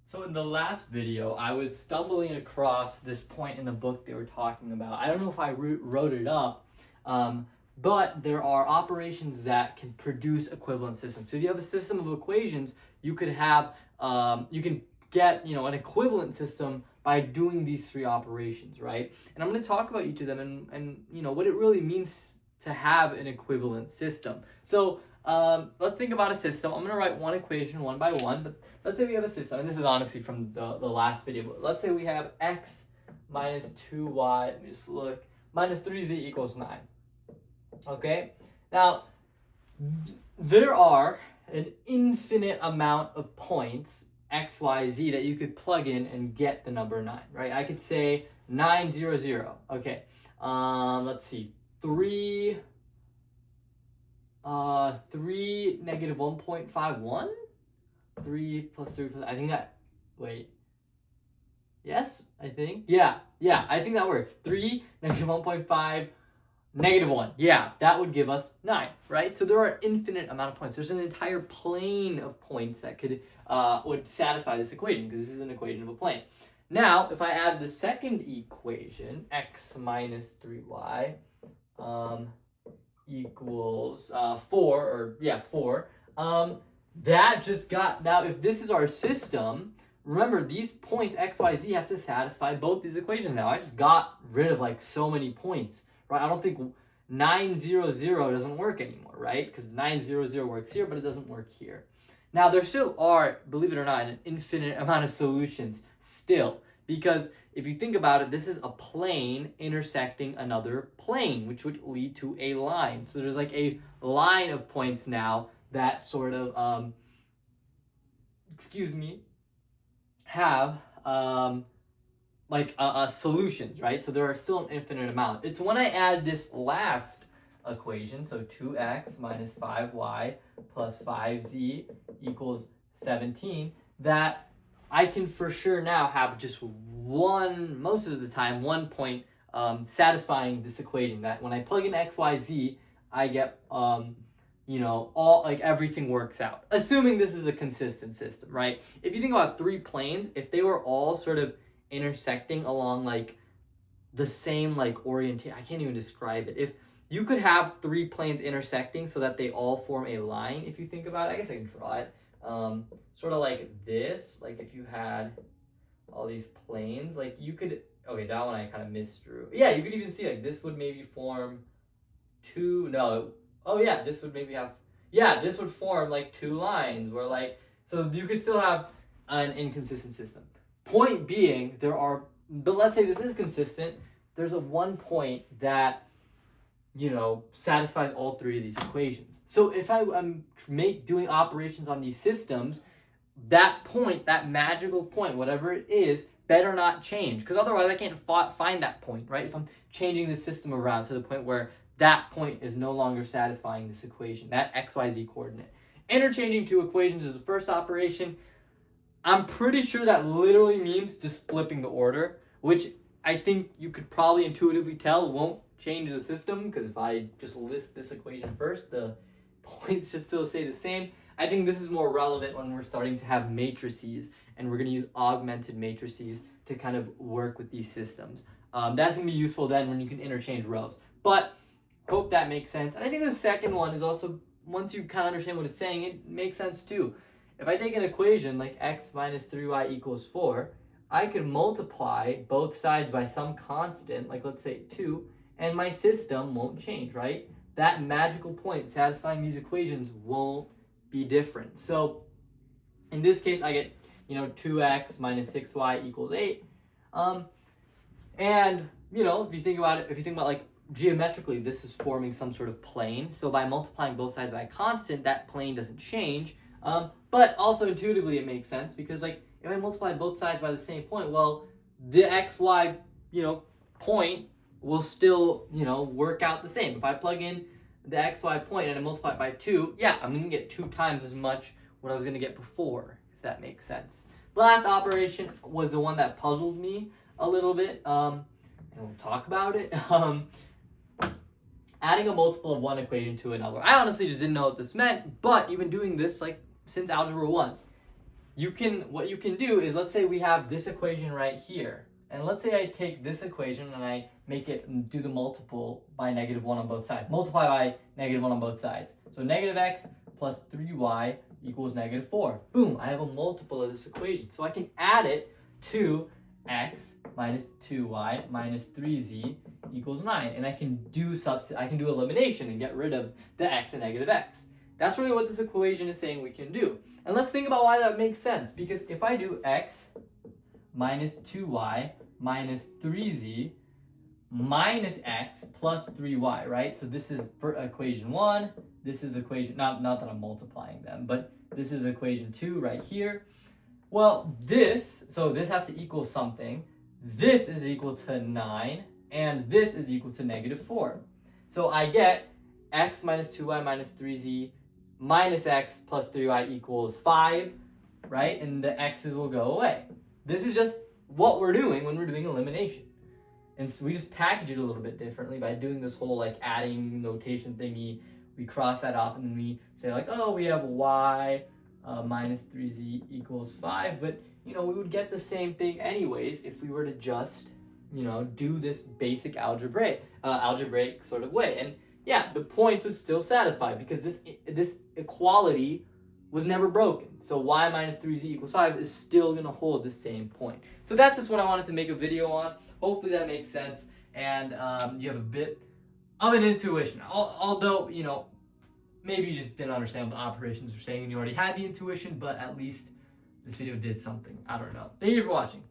So in the last video, I was stumbling across this point in the book they were talking about. I don't know if I wrote it up, but there are operations that can produce equivalent systems. So if you have a system of equations, you could have, you can get, an equivalent system by doing these three operations, right? And I'm going to talk about each of them and what it really means to have an equivalent system. So let's think about a system. I'm going to write one equation one by one, but let's say we have a system, and this is honestly from the last video, but let's say we have x minus 2y, let me just look, minus 3z equals 9. Okay? Now, there are an infinite amount of points, x, y, z, that you could plug in and get the number 9, right? I could say 9, 0, 0. Okay. Let's see. 3, negative 1.51? 3 plus 3 plus, I think that, wait. Yes, I think. Yeah, I think that works. 3, negative 1.5, negative 1. Yeah, that would give us 9, right? So there are an infinite amount of points. There's an entire plane of points that could would satisfy this equation, because this is an equation of a plane. Now, if I add the second equation, x minus 3y equals 4, that just got, now if this is our system, remember these points x, y, z have to satisfy both these equations now. I just got rid of like so many points, right? I don't think 9, 0, 0 doesn't work anymore, right? Because 9, 0, 0 works here, but it doesn't work here. Now there still are, believe it or not, an infinite amount of solutions still, because if you think about it, this is a plane intersecting another plane, which would lead to a line. So there's like a line of points now that sort of, have solutions, right? So there are still an infinite amount. It's when I add this last equation, so 2x minus 5y plus 5z equals 17, that I can for sure now have just one, most of the time, one point satisfying this equation. That when I plug in x, y, z, I get all, like, everything works out, assuming this is a consistent system, right? If you think about three planes, if they were all sort of intersecting along like the same like orientation, I can't even describe it. If you could have three planes intersecting so that they all form a line, if you think about it, I guess I can draw it, sort of like this, like if you had all these planes, like you could, okay, that one I kind of misdrew. Yeah, you could even see like this would maybe form this would maybe have, this would form like two lines where like, so you could still have an inconsistent system. Point being, but let's say this is consistent, there's a one point that, satisfies all three of these equations. So if I am doing operations on these systems, that point, that magical point, whatever it is, better not change, because otherwise I can't find that point, right? If I'm changing the system around to the point where that point is no longer satisfying this equation, that xyz coordinate. Interchanging two equations is the first operation. I'm pretty sure that literally means just flipping the order, which I think you could probably intuitively tell won't change the system, because if I just list this equation first, the points should still stay the same. I think this is more relevant when we're starting to have matrices, and we're going to use augmented matrices to kind of work with these systems. That's going to be useful then when you can interchange rows. But hope that makes sense. And I think the second one is also, once you kind of understand what it's saying, it makes sense too. If I take an equation like x minus 3y equals 4, I could multiply both sides by some constant, like let's say 2, and my system won't change, right? That magical point satisfying these equations won't be different. So in this case, I get, 2x minus 6y equals 8. And, if you think about it, like geometrically, this is forming some sort of plane. So by multiplying both sides by a constant, that plane doesn't change. But also intuitively it makes sense, because like if I multiply both sides by the same point, well, the xy, point will still, work out the same. If I plug in the xy point and I multiply it by 2, I'm going to get 2 times as much what I was going to get before, if that makes sense. The last operation was the one that puzzled me a little bit, and we'll talk about it. Adding a multiple of one equation to another. I honestly just didn't know what this meant, but you've been doing this like since Algebra 1. what you can do is, let's say we have this equation right here. And let's say I take this equation and I make it do the multiple by -1 on both sides. Multiply by -1 on both sides. So negative x plus 3y equals -4. Boom, I have a multiple of this equation. So I can add it to x minus 2y minus 3z equals 9. And I can do elimination and get rid of the x and negative x. That's really what this equation is saying we can do. And let's think about why that makes sense. Because if I do x minus 2y minus 3z minus x plus 3y, right? So this is for equation 1. This is equation, not that I'm multiplying them, but this is equation 2 right here. Well, this has to equal something. This is equal to 9, and this is equal to -4. So I get x minus 2y minus 3z minus x plus 3y equals 5, right? And the x's will go away. This is just what we're doing when we're doing elimination. And so we just package it a little bit differently by doing this whole like adding notation thingy. We cross that off and then we say like, oh, we have y minus 3z equals 5. But, we would get the same thing anyways if we were to just, do this basic algebraic sort of way. And yeah, the point would still satisfy because this equality was never broken. So y minus 3z equals 5 is still going to hold the same point. So that's just what I wanted to make a video on. Hopefully that makes sense. And you have a bit of an intuition. Although, maybe you just didn't understand what the operations were saying and you already had the intuition, but at least this video did something. I don't know. Thank you for watching.